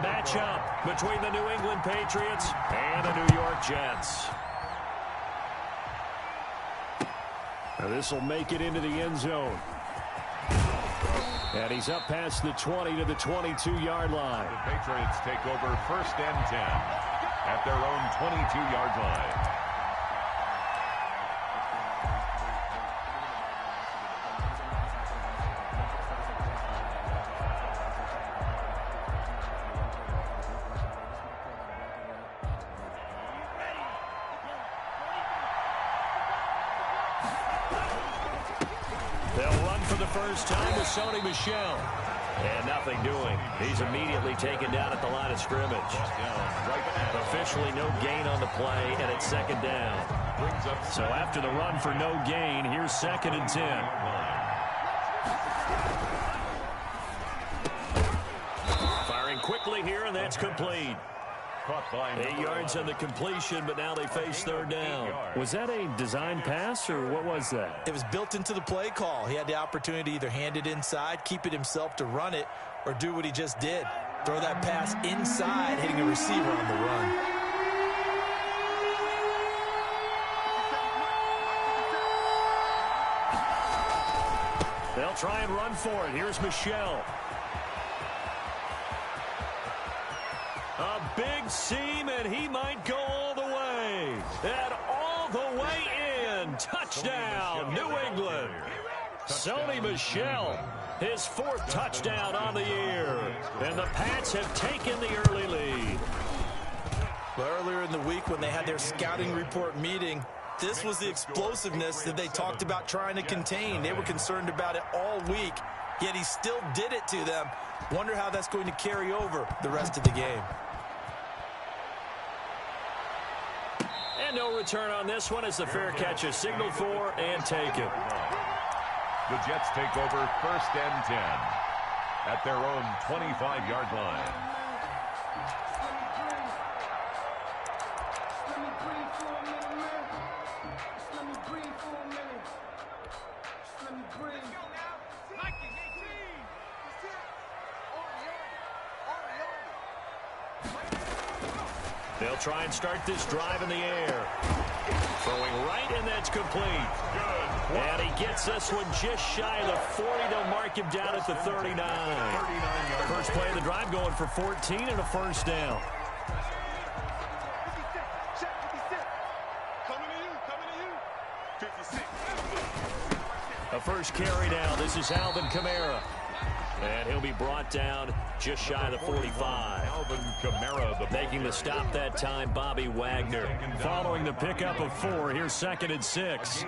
matchup between the New England Patriots and the New York Jets. Now this will make it into the end zone. And he's up past the 20 to the 22-yard line. The Patriots take over 1st and 10 at their own 22-yard line. They'll run for the first time with Sony Michel. And nothing doing. He's immediately taken down at the line of scrimmage. Officially no gain on the play, and it's 2nd down. So after the run for no gain, here's 2nd and 10. Firing quickly here, and that's complete. 8 yards on the completion, but now they face 3rd down. Was that a design pass, or what was that? It was built into the play call. He had the opportunity to either hand it inside, keep it himself to run it, or do what he just did. Throw that pass inside, hitting a receiver on the run. They'll try and run for it. Here's Michel. A big seam, and he might go all the way. And all the way in. Touchdown, New England. Sony Michel, his 4th touchdown on the year. And the Pats have taken the early lead. Well, earlier in the week when they had their scouting report meeting, this was the explosiveness that they talked about trying to contain. They were concerned about it all week, yet he still did it to them. Wonder how that's going to carry over the rest of the game. And no return on this one as the fair catch is signaled for and taken. The Jets take over 1st and 10 at their own 25-yard line. They'll try and start this drive in the air. Throwing right, and that's complete. Good. And he gets this one just shy of the 40. They'll mark him down at the 39. First play of the drive going for 14 and a 1st down. A first carry now. This is Alvin Kamara. And he'll be brought down just shy of the 45. Alvin Kamara, making the stop that time, Bobby Wagner. Following the pickup of 4, here's 2nd and 6.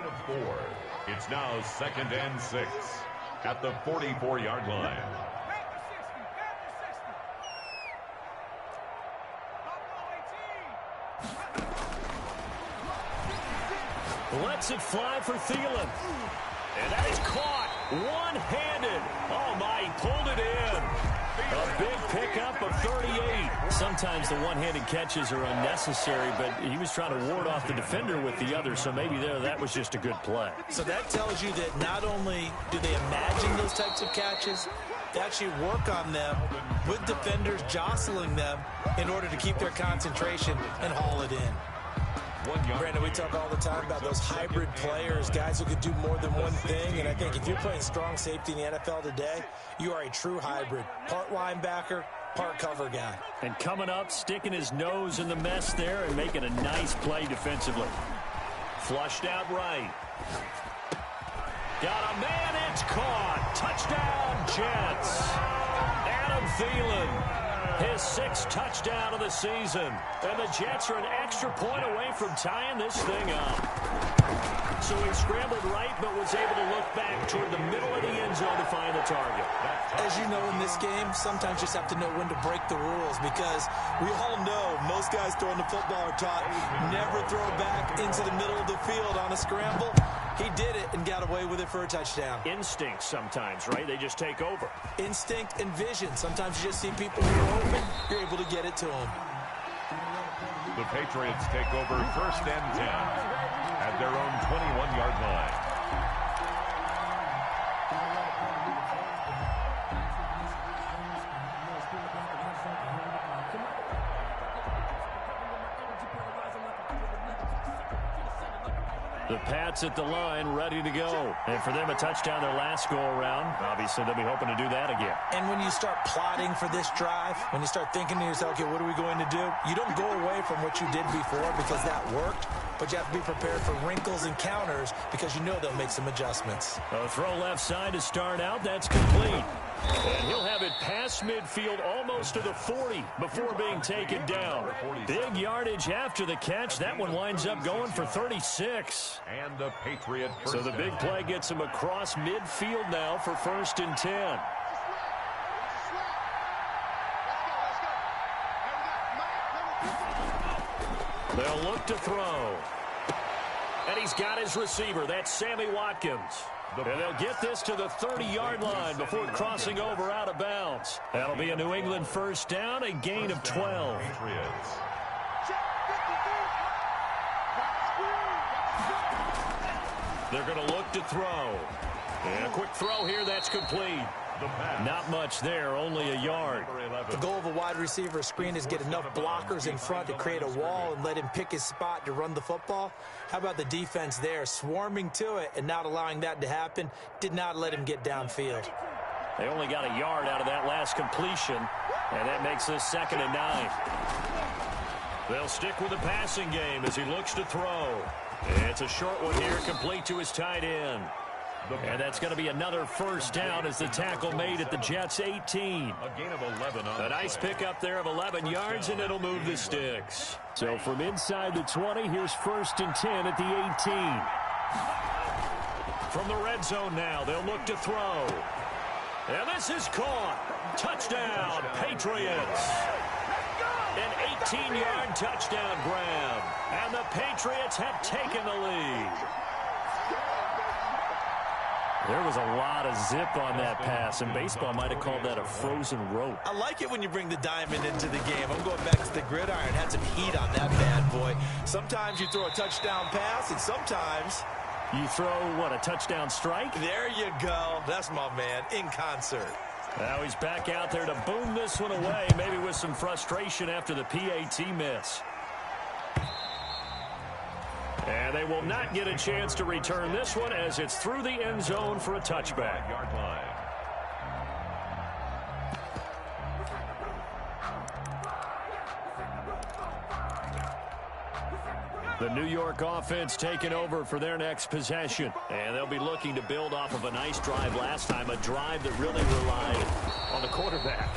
It's now 2nd and 6 at the 44-yard line. Lets it fly for Thielen. And that is caught one-handed. Oh, my, he pulled it in. A big pickup of 38. Sometimes the one-handed catches are unnecessary, but he was trying to ward off the defender with the other, so maybe that was just a good play. So that tells you that not only do they imagine those types of catches, they actually work on them with defenders jostling them in order to keep their concentration and haul it in. Brandon, we talk all the time about those hybrid players, guys who could do more than one thing, and I think if you're playing strong safety in the NFL today, you are a true hybrid. Part linebacker, part cover guy. And coming up, sticking his nose in the mess there and making a nice play defensively. Flushed out right. Got a man, it's caught. Touchdown, Jets. Adam Thielen. His 6th touchdown of the season. And the Jets are an extra point away from tying this thing up. So he scrambled right, but was able to look back toward the middle of the end zone to find the target. As you know, in this game, sometimes you just have to know when to break the rules, because we all know most guys throwing the football are taught never throw back into the middle of the field on a scramble. He did it and got away with it for a touchdown. Instinct sometimes, right? They just take over. Instinct and vision. Sometimes you just see people who are open, you're able to get it to them. The Patriots take over 1st and 10 at their own 21-yard line. The Pats at the line, ready to go. And for them, a touchdown their last go-around. Obviously, they'll be hoping to do that again. And when you start plotting for this drive, when you start thinking to yourself, okay, what are we going to do? You don't go away from what you did before because that worked, but you have to be prepared for wrinkles and counters because you know they'll make some adjustments. A throw left side to start out. That's complete. And he'll have it past midfield almost to the 40 before being taken down. Big yardage after the catch. That one winds up going for 36. And the Patriot first So the big play gets him across midfield now for 1st and 10. They'll look to throw. And he's got his receiver. That's Sammy Watkins. And they'll get this to the 30-yard line before crossing over out of bounds. That'll be a New England first down, a gain of 12. They're going to look to throw. And a quick throw here, that's complete. Not much there, only a yard. The goal of a wide receiver screen is get enough blockers in front to create a wall and let him pick his spot to run the football. How about the defense there, swarming to it and not allowing that to happen? Did not let him get downfield. They only got a yard out of that last completion, and that makes this 2nd and 9. They'll stick with the passing game as he looks to throw. It's a short one here, complete to his tight end. And that's going to be another first down as the tackle made at the Jets' 18. A gain of 11 on a nice pickup there of 11 yards, and it'll move the sticks. So from inside the 20, here's 1st and 10 at the 18. From the red zone now, they'll look to throw. And this is caught. Touchdown, Patriots. An 18-yard touchdown grab. And the Patriots have taken the lead. There was a lot of zip on that pass, and baseball might have called that a frozen rope. I like it when you bring the diamond into the game. I'm going back to the gridiron. Had some heat on that bad boy. Sometimes you throw a touchdown pass, and sometimes you throw, what, a touchdown strike? There you go. That's my man, in concert. Now he's back out there to boom this one away, maybe with some frustration after the PAT miss. And they will not get a chance to return this one as it's through the end zone for a touchback. Yard line. The New York offense taking over for their next possession. And they'll be looking to build off of a nice drive last time, a drive that really relied on the quarterback.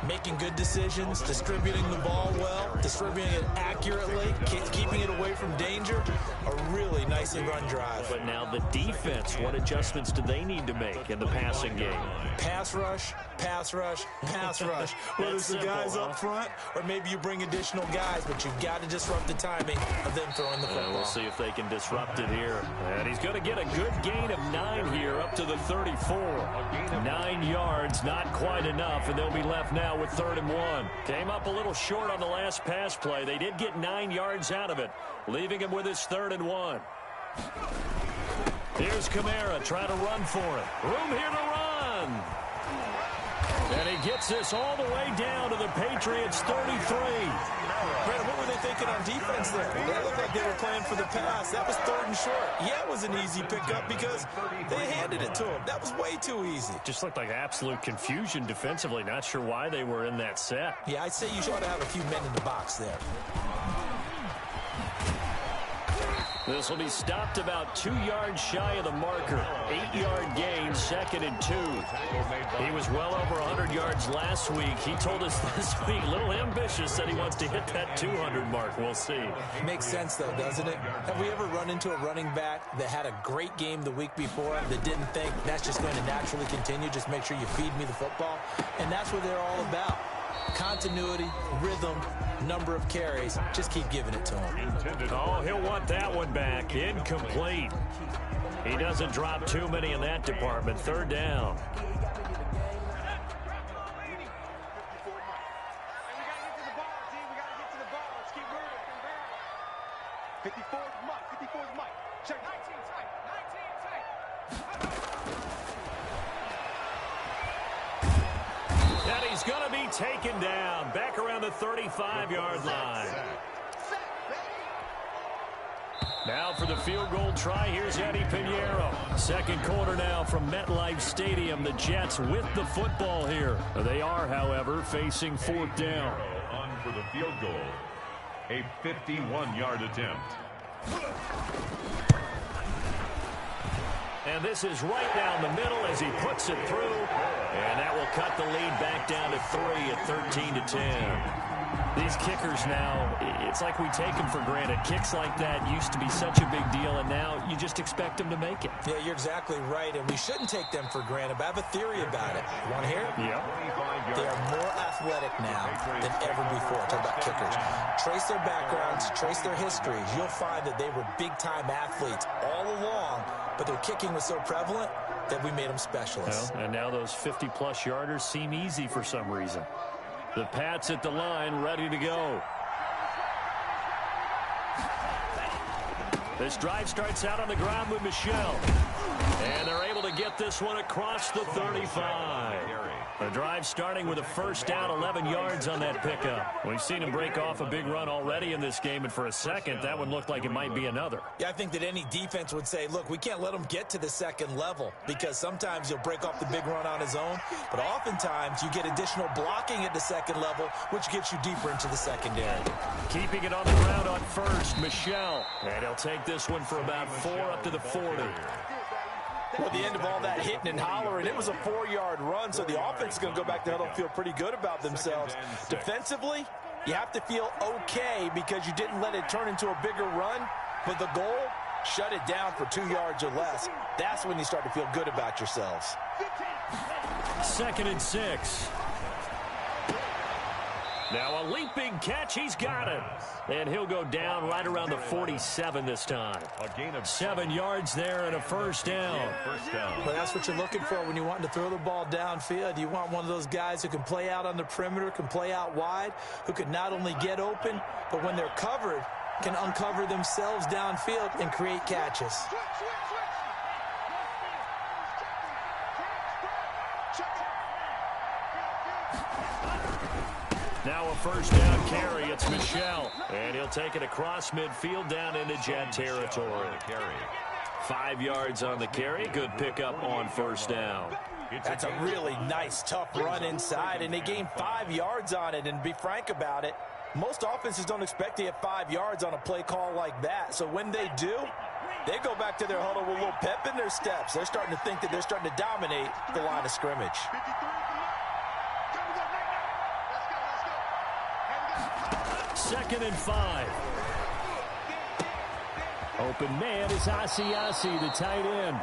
Making good decisions, distributing the ball well, distributing it accurately, keeping it away from danger. A really nicely run drive. But now the defense, what adjustments do they need to make in the passing game? Pass rush, pass rush, pass rush. Whether it's the guys up front or maybe you bring additional guys, but you've got to disrupt the timing of them throwing the football. We'll see if they can disrupt it here. And he's going to get a good gain of 9 here up to the 34. 9 yards, not quite enough, and they'll be left now with 3rd and 1. Came up a little short on the last pass play. They did get 9 yards out of it, leaving him with his 3rd and 1. Here's Kamara trying to run for it. Room here to run. And he gets this all the way down to the Patriots' 33. Brandon, what were they thinking on defense there? They looked like they were playing for the pass. That was 3rd and short. Yeah, it was an easy pickup because they handed it to him. That was way too easy. Just looked like absolute confusion defensively. Not sure why they were in that set. Yeah, I'd say you ought to have a few men in the box there. This will be stopped about 2 yards shy of the marker. 8-yard gain, 2nd and 2. He was well over 100 yards last week. He told us this week, a little ambitious, that he wants to hit that 200 mark. We'll see. Makes sense, though, doesn't it? Have we ever run into a running back that had a great game the week before that didn't think that's just going to naturally continue? Just make sure you feed me the football. And that's what they're all about. Continuity, rhythm, number of carries. Just keep giving it to him. Oh, he'll want that one back. Incomplete. He doesn't drop too many in that department. 3rd down. And he's going to be taken down back around the 35-yard line. Now for the field goal try, here's Eddie Pinheiro. Second quarter now from MetLife Stadium. The Jets with the football here. They are, however, facing fourth down. On for the field goal. A 51-yard attempt. And this is right down the middle as he puts it through. And that will cut the lead back down to 3 at 13-10. These kickers now, it's like we take them for granted. Kicks like that used to be such a big deal, and now you just expect them to make it. Yeah, you're exactly right, and we shouldn't take them for granted, but I have a theory about it. You want to hear it? Yeah. They are more athletic now than ever before. Talk about kickers. Trace their backgrounds, trace their histories. You'll find that they were big-time athletes all along, but their kicking was so prevalent that we made them specialists. Well, and now those 50-plus yarders seem easy for some reason. The Pats at the line, ready to go. This drive starts out on the ground with Michel. And they're able to get this one across the 35. The drive starting with a first down, 11 yards on that pickup. We've seen him break off a big run already in this game, and for a second, that one looked like it might be another. Yeah, I think that any defense would say, look, we can't let him get to the second level, because sometimes he'll break off the big run on his own, but oftentimes you get additional blocking at the second level, which gets you deeper into the secondary. Keeping it on the ground on first, Michel. And he'll take this one for about 4 up to the 40. Well, at the end of all that hitting and hollering, it was a 4-yard run, so the offense is going to go back to huddle and feel pretty good about themselves. Defensively, you have to feel okay because you didn't let it turn into a bigger run, but the goal, shut it down for 2 yards or less. That's when you start to feel good about yourselves. 2nd and 6. Now a leaping catch, he's got it. And he'll go down right around the 47 this time. A gain of 7 yards there and a first down. Well, that's what you're looking for when you want to throw the ball downfield. You want one of those guys who can play out on the perimeter, can play out wide, who can not only get open, but when they're covered, can uncover themselves downfield and create catches. Now a first down carry. It's Michel. And he'll take it across midfield down into Jet territory. 5 yards on the carry. Good pickup on first down. That's a really nice, tough run inside, and they gained 5 yards on it. And be frank about it, most offenses don't expect to get 5 yards on a play call like that. So when they do, they go back to their huddle with a little pep in their steps. They're starting to think that they're starting to dominate the line of scrimmage. 2nd and 5. Open man is Asiasi, the tight end.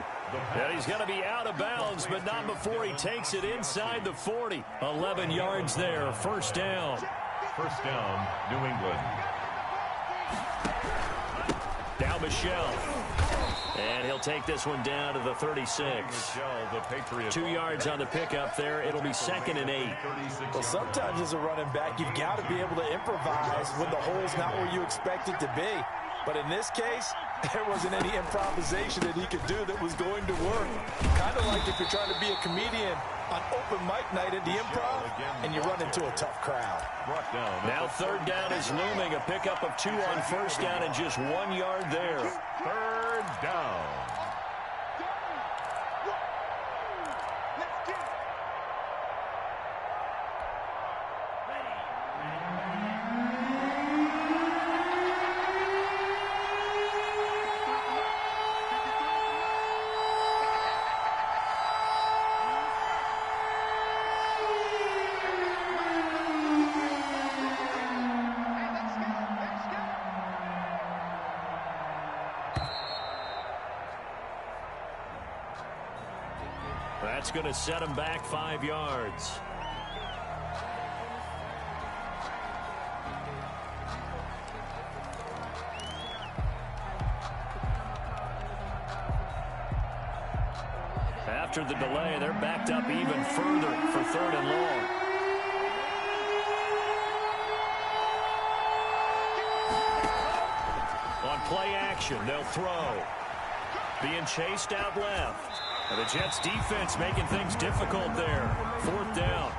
And he's going to be out of bounds, but not before he takes it inside the 40. 11 yards there, first down. First down, New England. Now Michel. And he'll take this one down to the 36. Michel, the 2 yards on the pickup there. It'll be 2nd and 8. Well, sometimes as a running back, you've got to be able to improvise when the hole's not where you expect it to be. But in this case, there wasn't any improvisation that he could do that was going to work. Kind of like if you're trying to be a comedian on open mic night at the Improv and you run into a tough crowd. Now third down is looming. A pickup of 2 on first down and just 1 yard there. Third down. That's going to set him back 5 yards. After the delay, they're backed up even further for 3rd and long. On play action, they'll throw. Being chased out left. And the Jets defense making things difficult there. 4th down.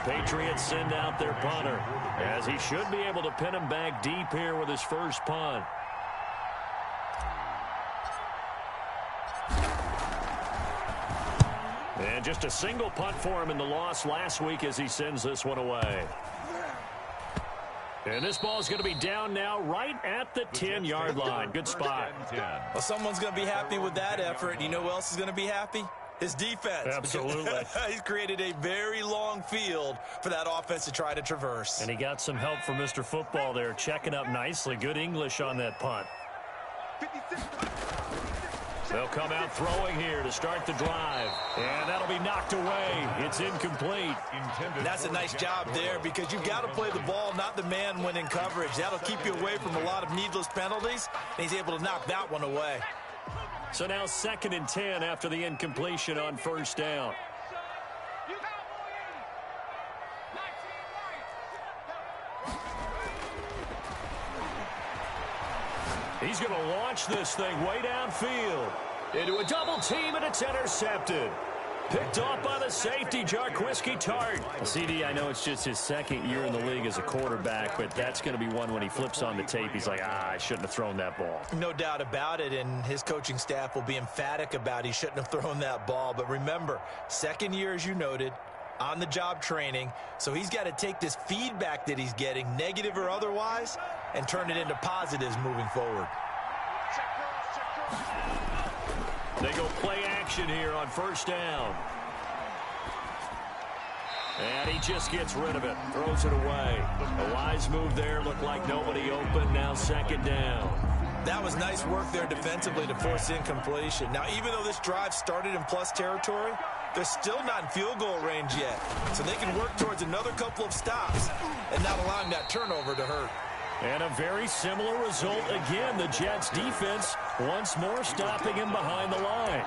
Patriots send out their punter, as he should be able to pin him back deep here with his first punt. And just a single punt for him in the loss last week as he sends this one away. And this ball is going to be down now right at the 10-yard line. Good spot. Well, someone's going to be happy with that effort. You know who else is going to be happy? His defense. Absolutely. He's created a very long field for that offense to try to traverse. And he got some help from Mr. Football there, checking up nicely. Good English on that punt. They'll come out throwing here to start the drive. And that'll be knocked away. It's incomplete. That's a nice job there because you've got to play the ball, not the man when in coverage. That'll keep you away from a lot of needless penalties, and he's able to knock that one away. So now 2nd and 10 after the incompletion on first down. He's going to launch this thing way downfield into a double team, and it's intercepted. Picked off by the safety, Jarquiski Tart. Well, CD, I know it's just his 2nd year in the league as a quarterback, but that's going to be one when he flips on the tape. He's like, I shouldn't have thrown that ball. No doubt about it, and his coaching staff will be emphatic about he shouldn't have thrown that ball. But remember, 2nd year, as you noted, on-the-job training, so he's got to take this feedback that he's getting, negative or otherwise, and turn it into positives moving forward. They go play action here on first down. And he just gets rid of it, throws it away. A wise move there, looked like nobody open, now 2nd down. That was nice work there defensively to force incompletion. Now, even though this drive started in plus territory, they're still not in field goal range yet. So they can work towards another couple of stops and not allowing that turnover to hurt. And a very similar result again. The Jets defense once more stopping him behind the line.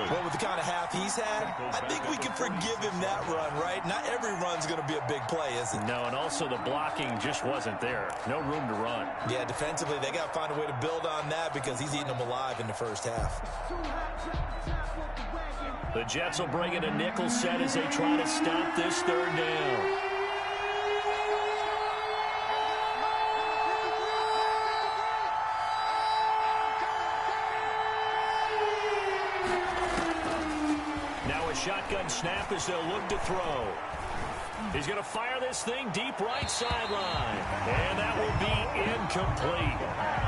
Well, with the kind of half he's had, I think we can forgive him that run, right? Not every run's going to be a big play, is it? No, and also the blocking just wasn't there. No room to run. Yeah, defensively, they got to find a way to build on that because he's eating them alive in the first half. The Jets will bring in a nickel set as they try to stop this 3rd down. Shotgun snap as they'll look to throw. He's going to fire this thing deep right sideline. And that will be incomplete.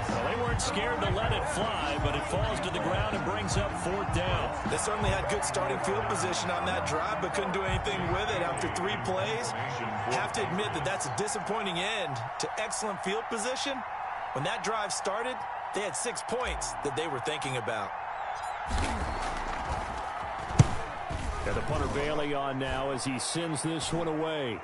Well, they weren't scared to let it fly, but it falls to the ground and brings up 4th down. They certainly had good starting field position on that drive, but couldn't do anything with it after 3 plays. Have to admit that that's a disappointing end to excellent field position. When that drive started, they had 6 points that they were thinking about. Got the punter Bailey on now as he sends this one away.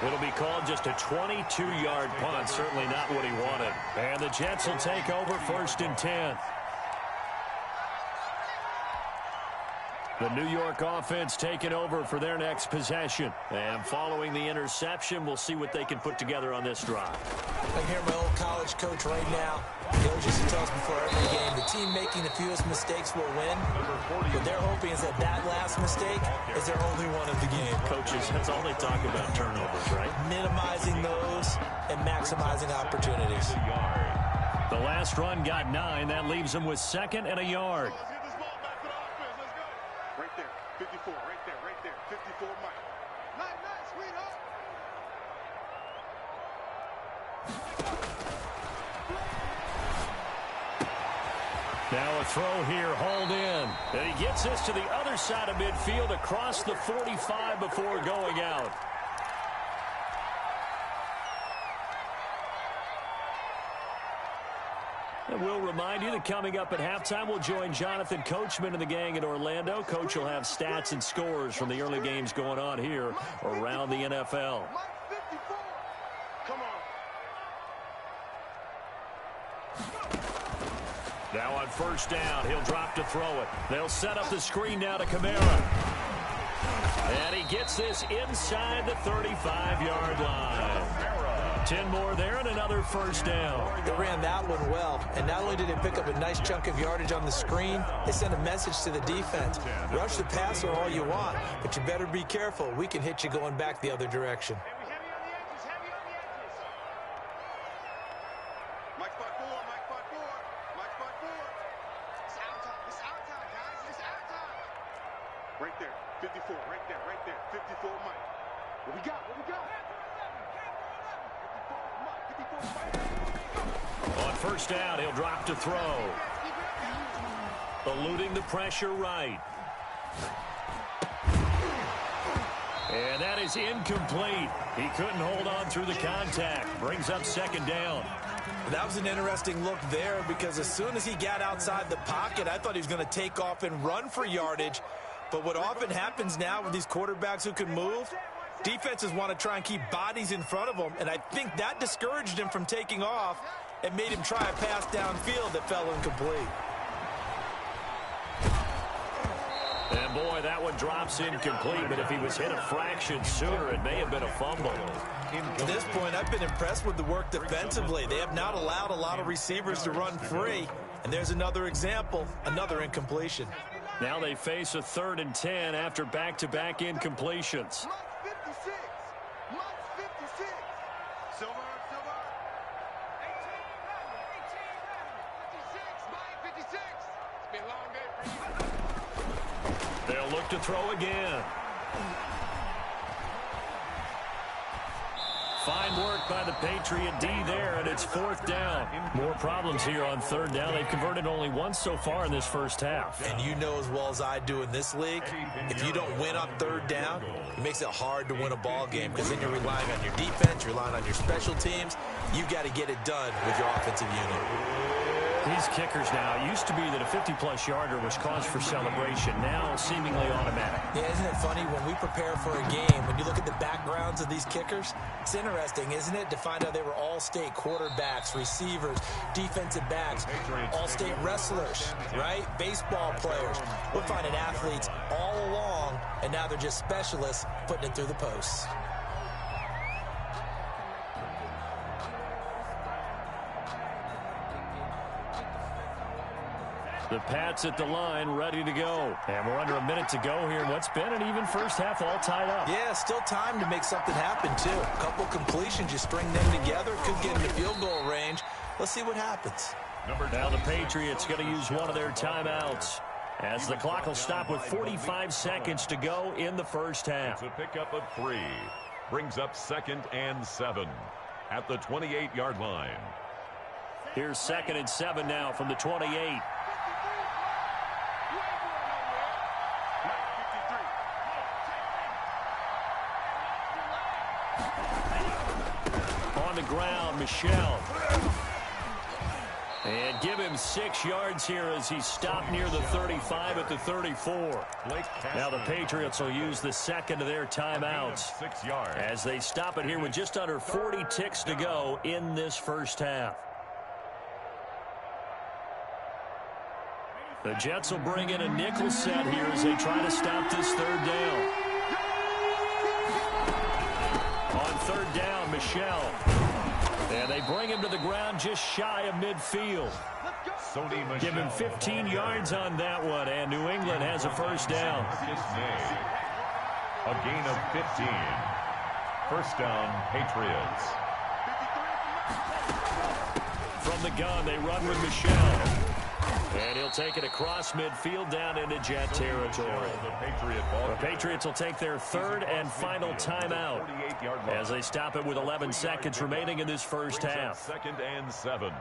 It'll be called just a 22-yard punt. Certainly not what he wanted. And the Jets will take over 1st and 10. The New York offense taking over for their next possession. And following the interception, we'll see what they can put together on this drive. I hear my old college coach right now. He always used to tell us before every game, the team making the fewest mistakes will win. What they're hoping is that that last mistake is their only one of the game. Coaches, that's all they talk about, turnovers, right? Minimizing those and maximizing opportunities. The last run got 9. That leaves them with 2nd and a yard. Right there, 54, right there, 54, Mike. Nice, sweetheart. Now a throw here, hauled in. And he gets this to the other side of midfield across the 45 before going out. And we'll remind you that coming up at halftime, we'll join Jonathan Coachman and the gang in Orlando. Coach will have stats and scores from the early games going on here around the NFL. Come on. Now on first down, he'll drop to throw it. They'll set up the screen now to Kamara. And he gets this inside the 35-yard line. 10 more there and another first down. They ran that one well, and not only did they pick up a nice chunk of yardage on the screen, they sent a message to the defense. Rush the passer all you want, but you better be careful. We can hit you going back the other direction. Right there, 54, right there, 54 Mike. What we got? 54 Mike. On first down, he'll drop to throw. Eluding the pressure right. And that is incomplete. He couldn't hold on through the contact. Brings up second down. That was an interesting look there because as soon as he got outside the pocket, I thought he was going to take off and run for yardage. But what often happens now with these quarterbacks who can move, defenses want to try and keep bodies in front of them, and I think that discouraged him from taking off and made him try a pass downfield that fell incomplete. And boy, that one drops incomplete, but if he was hit a fraction sooner, it may have been a fumble. To this point, I've been impressed with the work defensively. They have not allowed a lot of receivers to run free, and there's another example, another incompletion. Now they face a 3rd and 10 after back-to-back incompletions. They'll look to throw again. Fine work by the Patriot D there, and it's 4th down. More problems here on 3rd down. They've converted only once so far in this first half. And you know as well as I do in this league, if you don't win on 3rd down, it makes it hard to win a ball game because then you're relying on your defense, you're relying on your special teams. You've got to get it done with your offensive unit. These kickers now, it used to be that a 50-plus yarder was cause for celebration. Now seemingly automatic. Yeah, isn't it funny when we prepare for a game, when you look at the backgrounds of these kickers, it's interesting, isn't it, to find out they were all-state quarterbacks, receivers, defensive backs, all-state wrestlers, right? Baseball players. We're finding athletes all along, and now they're just specialists putting it through the posts. The Pats at the line, ready to go. And we're under a minute to go here in what's been an even first half, all tied up. Yeah, still time to make something happen, too. A couple completions, you string them together, could get into field goal range. Let's see what happens. Now the Patriots going to use one of their timeouts, as the clock will stop with 45 seconds to go in the first half. It's a pickup of 3. Brings up 2nd and 7 at the 28-yard line. Here's 2nd and 7 now from the 28. On the ground, Michel. And give him 6 yards here as he stopped near the 35 at the 34. Now the Patriots will use the second of their timeouts 6 yards as they stop it here with just under 40 ticks to go in this first half. The Jets will bring in a nickel set here as they try to stop this 3rd down. On 3rd down, Michel. And they bring him to the ground just shy of midfield. Give him 15 yards on that one, and New England has a first down. A gain of 15. First down, Patriots. From the gun, they run with Michel. And he'll take it across midfield down into Jet territory. The Patriots will take their 3rd and final timeout as they stop it with 11 seconds remaining in this first half. 2nd and 7.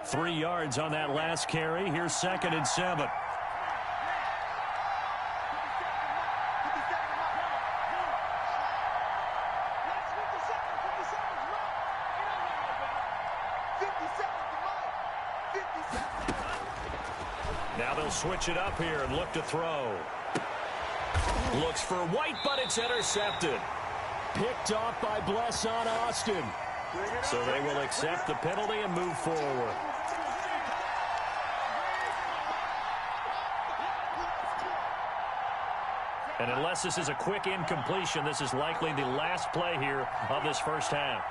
Three yards on that last carry. Here's 2nd and 7. Now they'll switch it up here and look to throw. Looks for White, but it's intercepted. Picked off by Bless on Austin. So they will accept the penalty and move forward. And unless this is a quick incompletion, this is likely the last play here of this first half.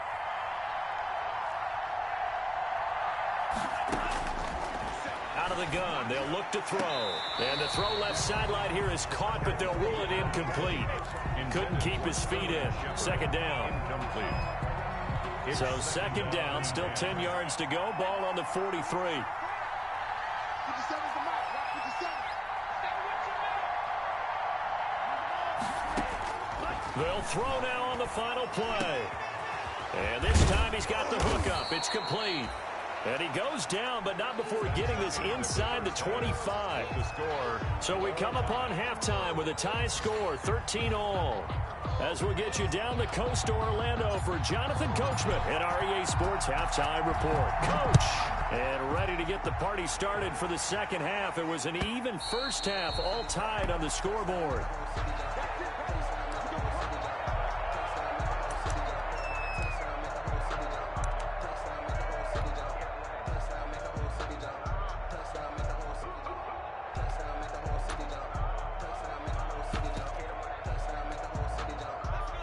Out of the gun, they'll look to throw. And the throw left sideline here is caught, but they'll rule it incomplete. Couldn't keep his feet in. Second down. So second down, still 10 yards to go. Ball on the 43. They'll throw now on the final play. And this time he's got the hook up. It's complete. And he goes down, but not before getting this inside the 25. So we come upon halftime with a tie score, 13-all. As we'll get you down the coast to Orlando for Jonathan Coachman at our EA Sports Halftime Report. Coach! And ready to get the party started for the second half. It was an even first half, all tied on the scoreboard.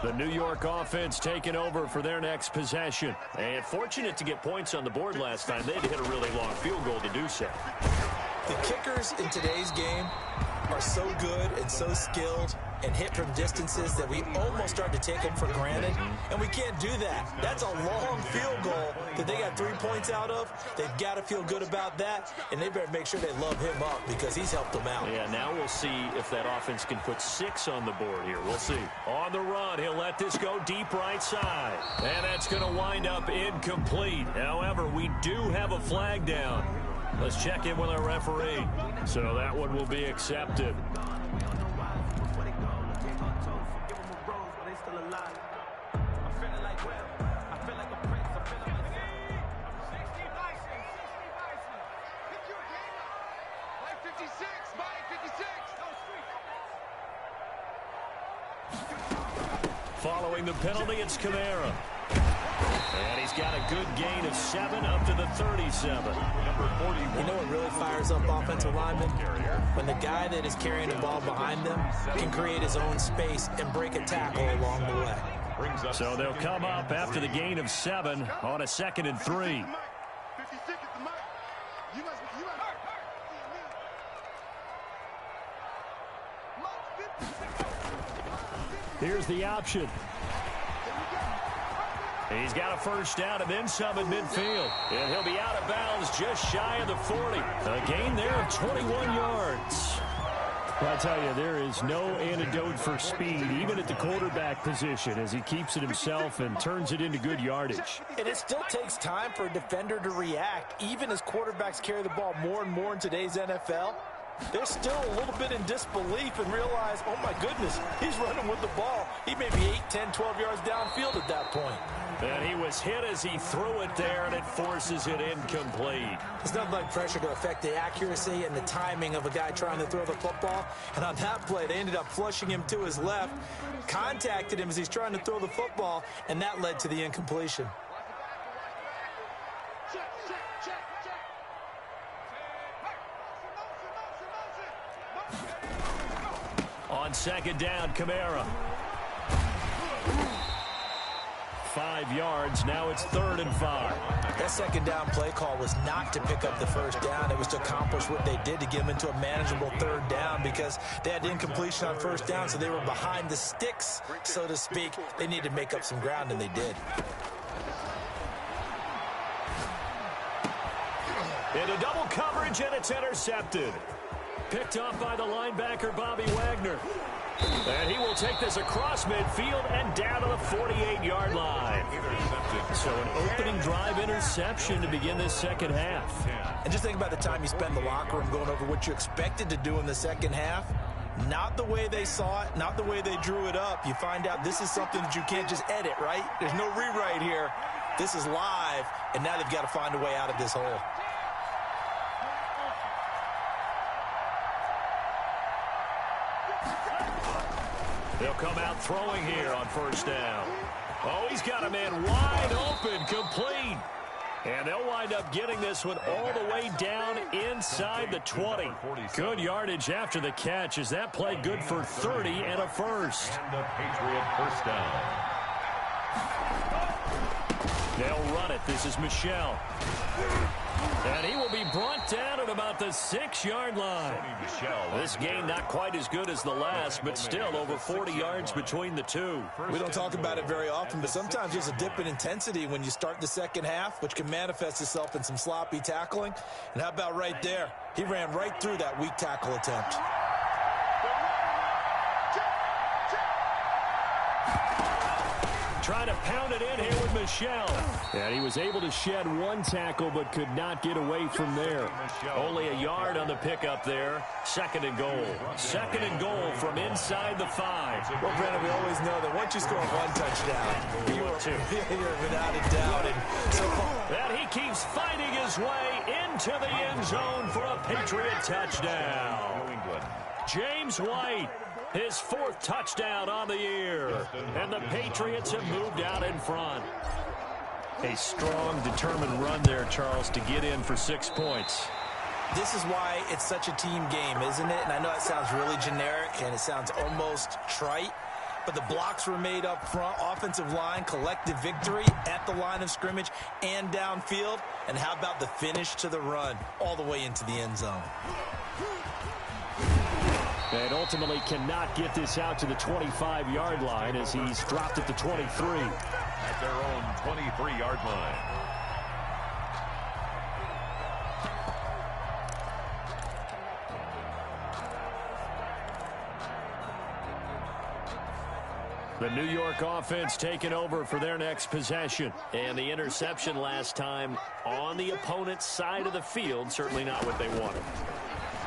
The New York offense taking over for their next possession. And fortunate to get points on the board last time. They had to hit a really long field goal to do so. The kickers in today's game are so good and so skilled and hit from distances that we almost start to take them for granted. And we can't do that. That's a long field goal that they got 3 points out of. They've got to feel good about that. And they better make sure they love him up because he's helped them out. Yeah, now we'll see if that offense can put 6 on the board here. We'll see. On the run, he'll let this go deep right side. And that's going to wind up incomplete. However, we do have a flag down. Let's check in with our referee. So that one will be accepted. Following the penalty, it's Kamara. And he's got a good gain of 7 up to the 37. Number 40. You know what really fires up offensive linemen? When the guy that is carrying the ball behind them can create his own space and break a tackle along the way. So they'll come up after the gain of 7 on a 2nd and 3. Here's the option. He's got a first down and then some at midfield. And he'll be out of bounds just shy of the 40. A gain there of 21 yards. Well, I tell you, there is no antidote for speed, even at the quarterback position, as he keeps it himself and turns it into good yardage. And it still takes time for a defender to react, even as quarterbacks carry the ball more and more in today's NFL. They're still a little bit in disbelief and realize, oh, my goodness, he's running with the ball. He may be 8, 10, 12 yards downfield at that point. And he was hit as he threw it there, and it forces it incomplete. There's nothing like pressure to affect the accuracy and the timing of a guy trying to throw the football. And on that play, they ended up flushing him to his left, contacted him as he's trying to throw the football, and that led to the incompletion. On second down, Kamara. 5 yards. Now it's 3rd and 5. That second down play call was not to pick up the first down. It was to accomplish what they did to get them into a manageable 3rd down because they had incompletion on first down, so they were behind the sticks, so to speak. They needed to make up some ground, and they did. Into double coverage, and it's intercepted. Picked off by the linebacker, Bobby Wagner. And he will take this across midfield and down to the 48-yard line. So an opening drive interception to begin this second half. And just think about the time you spend in the locker room going over what you expected to do in the second half. Not the way they saw it, not the way they drew it up. You find out this is something that you can't just edit, right? There's no rewrite here. This is live, and now they've got to find a way out of this hole. They'll come out throwing here on first down. Oh, he's got a man wide open, complete. And they'll wind up getting this one all the way down inside the 20. Good yardage after the catch as that play good for 30 and a first. And the Patriot first down. They'll run it. This is Michel. And he will be brought down at about the 6-yard line. This game not quite as good as the last, but still over 40 yards between the two. We don't talk about it very often, but sometimes there's a dip in intensity when you start the second half, which can manifest itself in some sloppy tackling. And how about right there? He ran right through that weak tackle attempt. Trying to pound it in here with Michel. And he was able to shed one tackle but could not get away from there. Only a yard on the pickup there. Second and goal. Second and goal from inside the 5. Well, Brandon, we always know that once you score one touchdown, you're without a doubt. And so and he keeps fighting his way into the end zone for a Patriot touchdown. James White. His 4th touchdown on the year. And the Patriots have moved out in front. A strong, determined run there, Charles, to get in for 6 points. This is why it's such a team game, isn't it? And I know it sounds really generic and it sounds almost trite, but the blocks were made up front, offensive line, collective victory at the line of scrimmage and downfield. And how about the finish to the run all the way into the end zone? And ultimately cannot get this out to the 25-yard line as he's dropped at the 23. At their own 23-yard line. The New York offense taking over for their next possession. And the interception last time on the opponent's side of the field, certainly not what they wanted.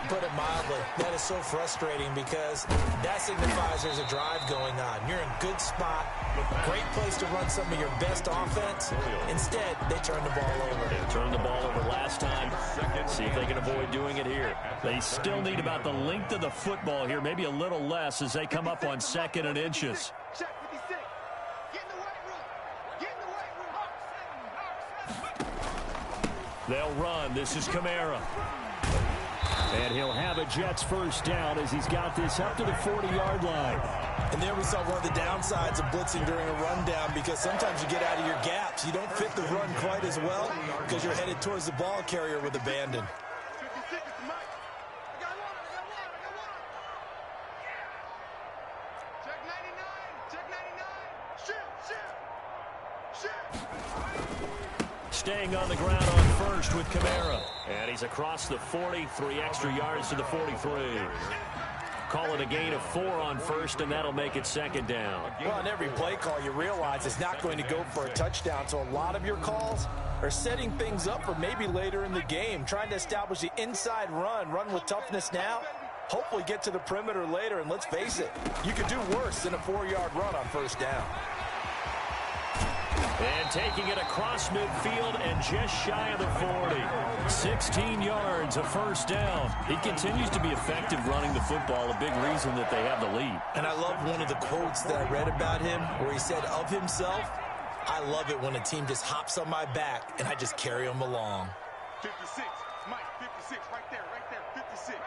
Put it mildly, that is so frustrating because that signifies there's a drive going on. You're in a good spot, great place to run some of your best offense. Instead, they turn the ball over. They turned the ball over last time. See if they can avoid doing it here. They still need about the length of the football here, maybe a little less as they come up on 2nd and inches. They'll run. This is Kamara. And he'll have a Jets first down as he's got this up to the 40-yard line. And there we saw one of the downsides of blitzing during a rundown because sometimes you get out of your gaps. You don't fit the run quite as well because you're headed towards the ball carrier with abandon. Staying on the ground on first with Kamara. And he's across the 40, 3 extra yards to the 43. Call it a gain of 4 on first, and that'll make it 2nd down. Well, on every play call, you realize it's not going to go for a touchdown, so a lot of your calls are setting things up for maybe later in the game, trying to establish the inside run with toughness now, hopefully get to the perimeter later, and let's face it, you could do worse than a 4-yard run on first down. And taking it across midfield and just shy of the 40. 16 yards, a first down. He continues to be effective running the football, a big reason that they have the lead. And I love one of the quotes that I read about him where he said of himself, I love it when a team just hops on my back and I just carry them along. 56, Mike, 56, right there, 56.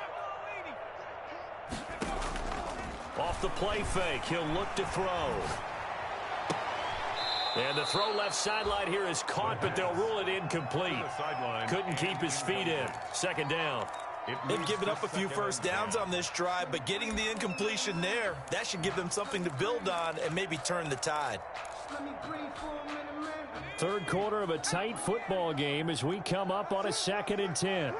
Off the play fake, he'll look to throw. And the throw left sideline here is caught, but they'll rule it incomplete. Couldn't keep his feet in. 2nd down. They've given up a few first downs on this drive, but getting the incompletion there, that should give them something to build on and maybe turn the tide. 3rd quarter of a tight football game as we come up on a 2nd and 10.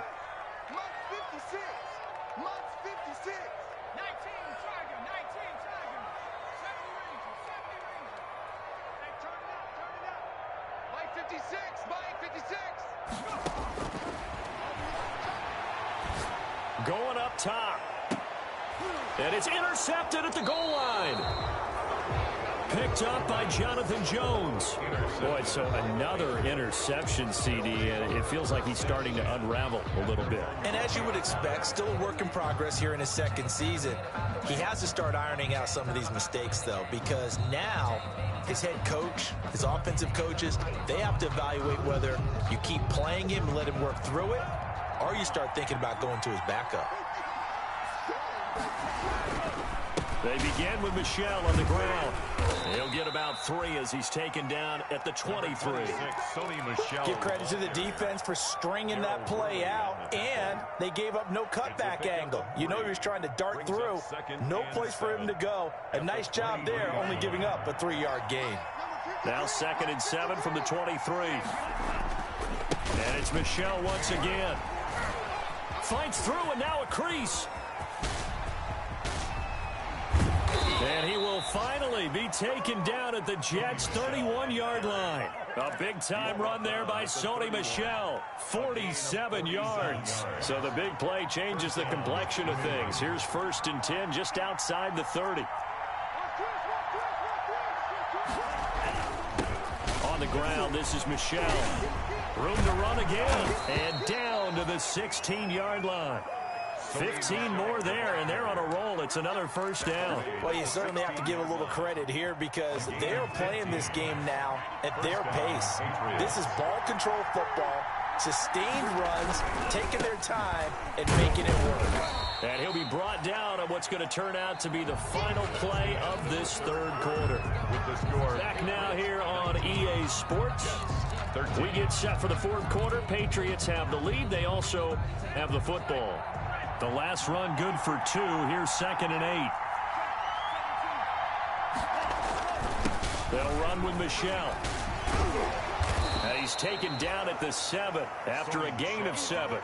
Going up top. And it's intercepted at the goal line. picked up by Jonathan Jones. Boy, so another interception, CD, and it feels like he's starting to unravel a little bit. And as you would expect, still a work in progress here in his second season. He has to start ironing out some of these mistakes, though, because now his head coach, his offensive coaches, they have to evaluate whether you keep playing him and let him work through it, or you start thinking about going to his backup. They begin with Michel on the ground. He'll get about 3 as he's taken down at the 23. Give credit to the defense for stringing that play out, and they gave up no cutback angle. You know he was trying to dart through. No place for him to go. A nice job there, only giving up a 3-yard gain. Now 2nd and 7 from the 23. And it's Michel once again. Fights through, and now a crease. And he will finally be taken down at the Jets' 31-yard line. A big-time run there by Sony Michel, 47 yards. So the big play changes the complexion of things. Here's 1st and 10 just outside the 30. On the ground, this is Michel. Room to run again. And down to the 16-yard line. 15 more there, and they're on a roll. It's another 1st down. Well, you certainly have to give a little credit here because they're playing this game now at their pace. This is ball control football, sustained runs, taking their time, and making it work. And he'll be brought down on what's going to turn out to be the final play of this 3rd quarter. With the score. Back now here on EA Sports. We get set for the 4th quarter. Patriots have the lead. They also have the football. The last run good for 2. Here's 2nd and 8. They'll run with Michel. And he's taken down at the 7 after a gain of 7.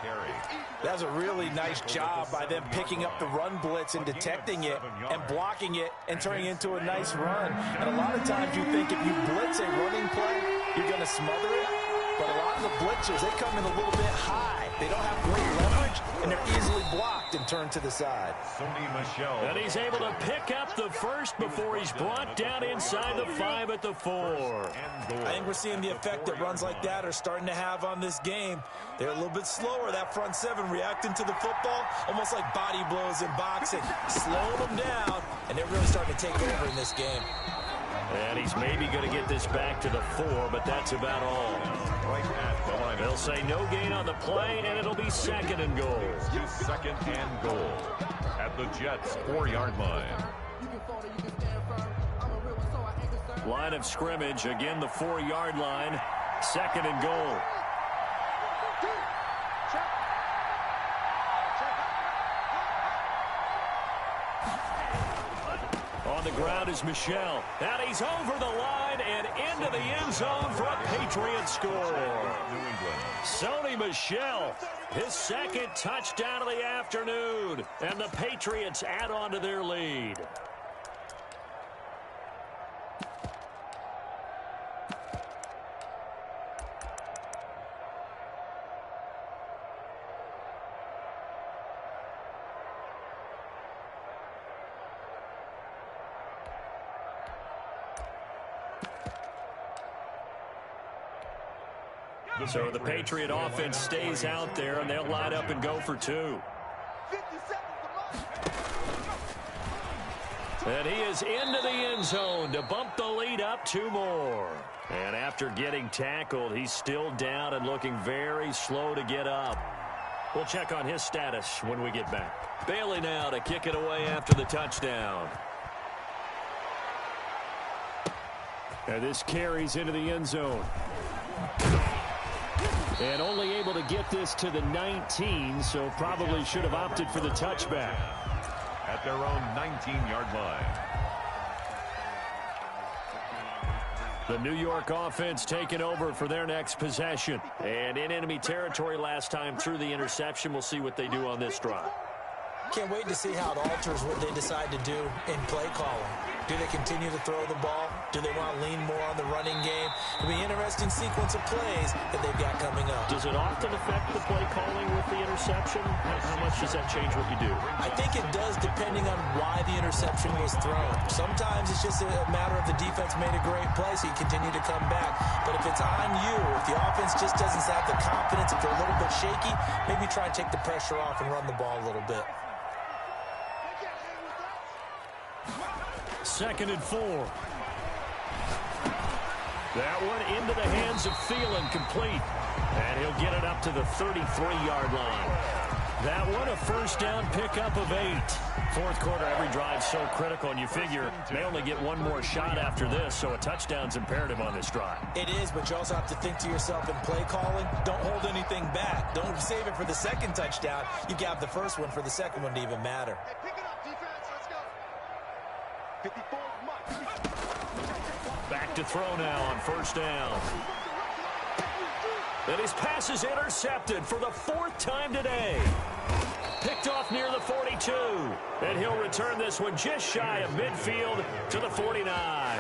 That's a really nice job by them picking up the run blitz and detecting it and blocking it and turning it into a nice run. And a lot of times you think if you blitz a running play, you're going to smother it. But a lot of the blitzers, they come in a little bit high. They don't have great leverage, and they're easily blocked and turned to the side. And he's able to pick up the 1st before he's brought down inside the 5 at the 4. I think we're seeing the effect that runs like that are starting to have on this game. They're a little bit slower, that front 7, reacting to the football, almost like body blows in boxing, slowing them down, and they're really starting to take over in this game. And he's maybe going to get this back to the 4, but that's about all. Right at the line. They'll say no gain on the play, and it'll be 2nd and goal. 2nd and goal at the Jets' 4-yard line. Line of scrimmage, again the 4-yard line. 2nd and goal. On the ground is Michel. And he's over the line and into the end zone for a Patriots score. Sony Michel, his 2nd touchdown of the afternoon. And the Patriots add on to their lead. So the Patriot offense stays out there, and they'll line up and go for 2. And he is into the end zone to bump the lead up 2 more. And after getting tackled, he's still down and looking very slow to get up. We'll check on his status when we get back. Bailey now to kick it away after the touchdown. And this carries into the end zone. And only able to get this to the 19, so probably should have opted for the touchback. At their own 19-yard line. The New York offense taking over for their next possession. And in enemy territory last time through the interception. We'll see what they do on this drive. Can't wait to see how it alters what they decide to do in play calling. Do they continue to throw the ball? Do they want to lean more on the running game? It'll be an interesting sequence of plays that they've got coming up. Does it often affect the play calling with the interception? How much does that change what you do? I think it does, depending on why the interception was thrown. Sometimes it's just a matter of the defense made a great play, so you continue to come back. But if it's on you, if the offense just doesn't have the confidence, if they're a little bit shaky, maybe try and take the pressure off and run the ball a little bit. 2nd and 4. That one into the hands of Thielen, complete. And he'll get it up to the 33-yard line. That one, a first down pickup of 8. Fourth quarter, every drive so critical, and you figure they only get one more shot after this, so a touchdown's imperative on this drive. It is, but you also have to think to yourself in play calling, don't hold anything back. Don't save it for the second touchdown. You got the first one for the second one to even matter. Hey, pick it up, defense. Let's go. 54 Mike. Back to throw now on first down. And his pass is intercepted for the 4th time today. Picked off near the 42. And he'll return this one just shy of midfield to the 49.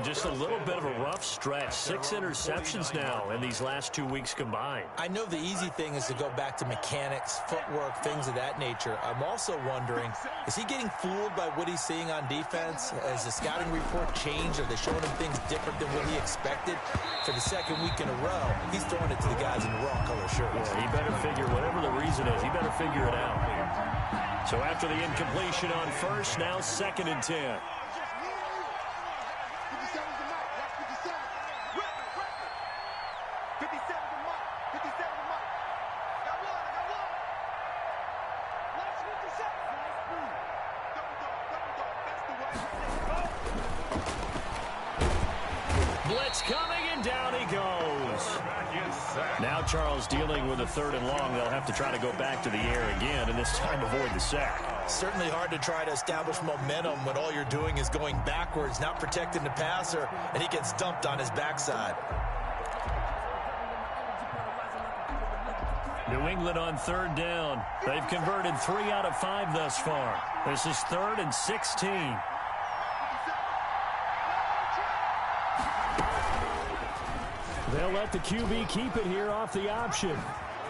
Just a little bit of a rough stretch. 6 interceptions now in these last 2 weeks combined. I know the easy thing is to go back to mechanics, footwork, things of that nature. I'm also wondering, is he getting fooled by what he's seeing on defense? Has the scouting report changed? Are they showing him things different than what he expected? For the second week in a row, he's throwing it to the guys in the wrong color shirts. Yeah, he better figure, whatever the reason is, he better figure it out. So after the incompletion on first, now 2nd and 10. Blitz coming, and down he goes. Now Charles dealing with a 3rd and long. They'll have to try to go back to the air again, and this time avoid the sack. Certainly hard to try to establish momentum when all you're doing is going backwards, not protecting the passer, and he gets dumped on his backside. New England on 3rd down. They've converted 3 out of 5 thus far. This is 3rd and 16. They'll let the QB keep it here off the option.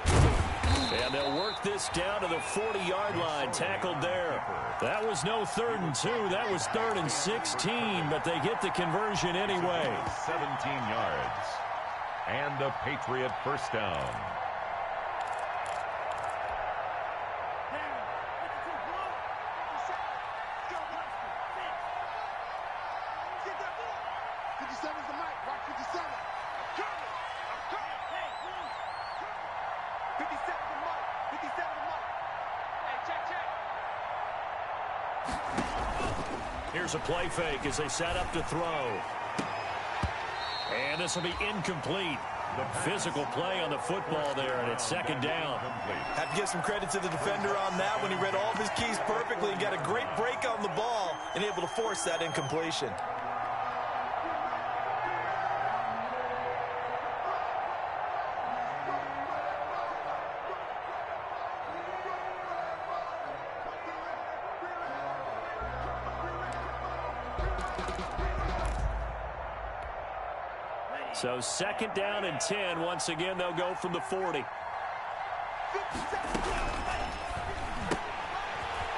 And they'll work this down to the 40-yard line, tackled there. That was no 3rd and 2. That was 3rd and 16, but they get the conversion anyway. 17 yards. And a Patriot first down. Here's a play fake as they set up to throw. And this will be incomplete. Physical play on the football there, and it's 2nd down. Have to give some credit to the defender on that when he read all of his keys perfectly and got a great break on the ball and able to force that incompletion. So 2nd down and 10. Once again, they'll go from the 40.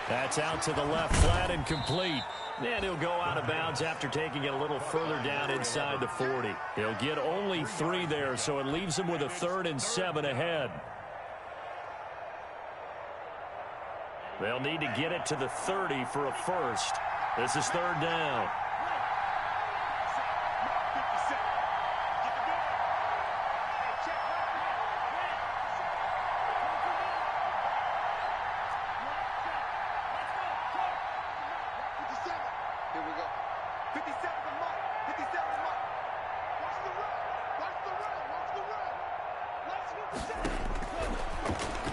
That's out to the left, flat and complete. And he'll go out of bounds after taking it a little further down inside the 40. He'll get only 3 there, so it leaves him with a 3rd and 7 ahead. They'll need to get it to the 30 for a first. This is 3rd down.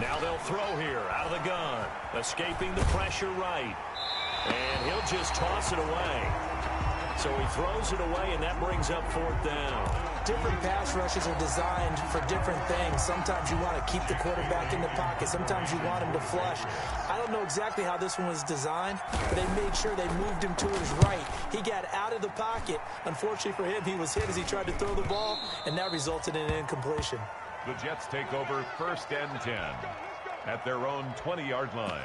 Now they'll throw here out of the gun. Escaping the pressure right. And he'll just toss it away. So he throws it away, and that brings up 4th down. Different pass rushes are designed for different things. Sometimes you want to keep the quarterback in the pocket. Sometimes you want him to flush. I don't know exactly how this one was designed, but they made sure they moved him to his right. He got out of the pocket. Unfortunately for him, he was hit as he tried to throw the ball, and that resulted in an incompletion. The Jets take over 1st and 10 at their own 20-yard line.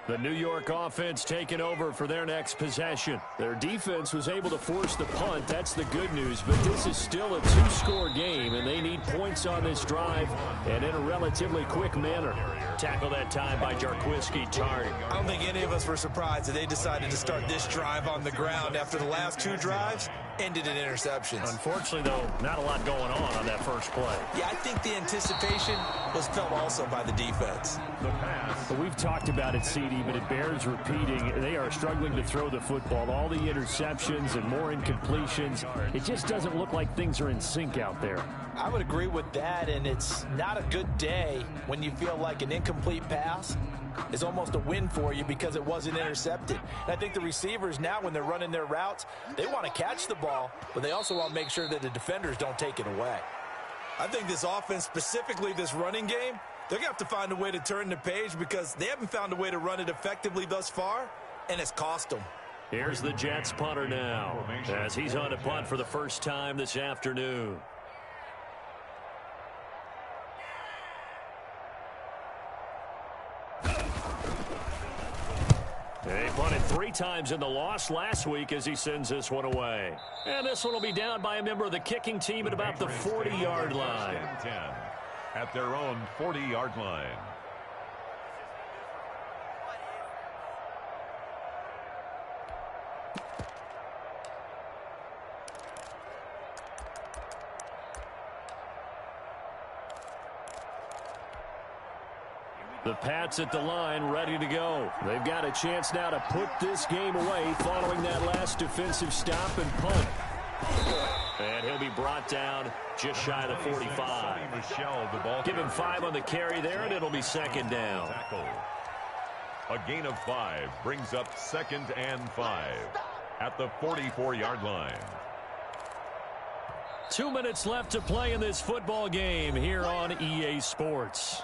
The New York offense taking over for their next possession. Their defense was able to force the punt. That's the good news. But this is still a two-score game, and they need points on this drive and in a relatively quick manner. Tackle that time by Jarquiski Tartt. I don't think any of us were surprised that they decided to start this drive on the ground after the last two drives ended in interceptions. Unfortunately, though, not a lot going on that first play. Yeah, I think the anticipation was felt also by the defense. The pass. But we've talked about it, CD, but it bears repeating. They are struggling to throw the football. All the interceptions and more incompletions. It just doesn't look like things are in sync out there. I would agree with that, and it's not a good day when you feel like an incomplete pass is almost a win for you because it wasn't intercepted. And I think the receivers now, when they're running their routes, they want to catch the ball, but they also want to make sure that the defenders don't take it away. I think this offense, specifically this running game, they're going to have to find a way to turn the page because they haven't found a way to run it effectively thus far, and it's cost them. Here's the Jets punter now as he's on to punt for the first time this afternoon. They punted 3 times in the loss last week as he sends this one away. And this one will be down by a member of the kicking team at about the 40-yard line. 10 at their own 40-yard line. The Pats at the line, ready to go. They've got a chance now to put this game away following that last defensive stop and punt. And he'll be brought down just shy of the 45. Give him 5 on the carry there, and it'll be second down. A gain of 5 brings up 2nd and 5 at the 44-yard line. 2 minutes left to play in this football game here on EA Sports.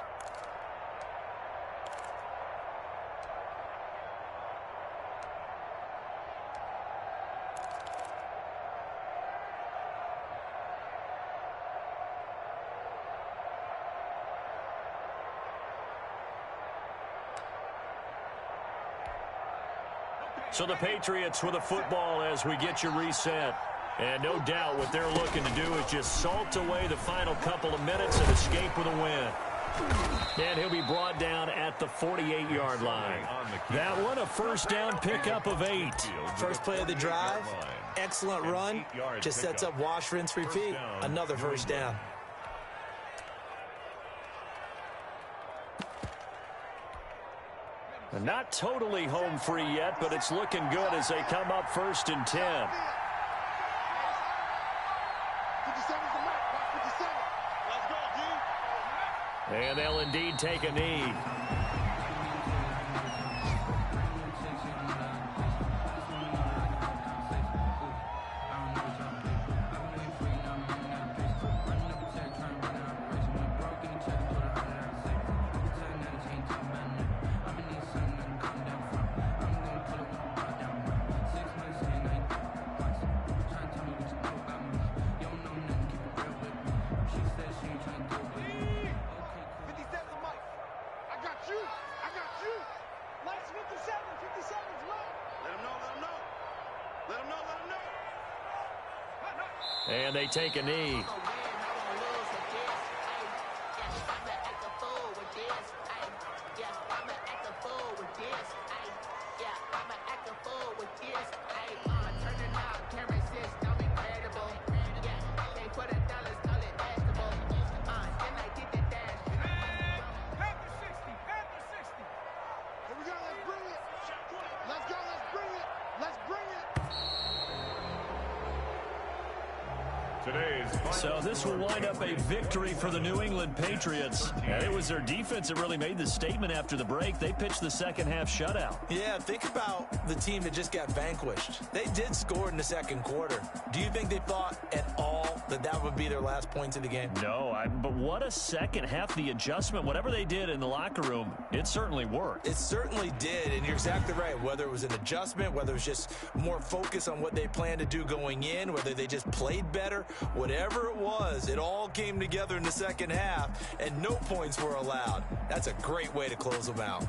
So the Patriots with a football as we get you reset. And no doubt what they're looking to do is just salt away the final couple of minutes and escape with a win. And he'll be brought down at the 48-yard line. That one, a first down pickup of 8. First play of the drive, excellent run, just sets up wash, rinse, repeat. Another first down. Not totally home free yet, but it's looking good as they come up 1st and 10. 57's the mark. Watch 57. Let's go, D. And they'll indeed take a knee. And they take a knee. So this will wind up a victory for the New England Patriots. And it was their defense that really made the statement after the break. They pitched the second half shutout. Yeah, think about the team that just got vanquished. They did score in the second quarter. Do you think they thought at all that that would be their last points of the game? No, but what a second half. The adjustment, whatever they did in the locker room, it certainly worked. It certainly did, and you're exactly right. Whether it was an adjustment, whether it was just more focus on what they planned to do going in, whether they just played better, whatever it was, it all came together in the second half, and no points were allowed. That's a great way to close them out.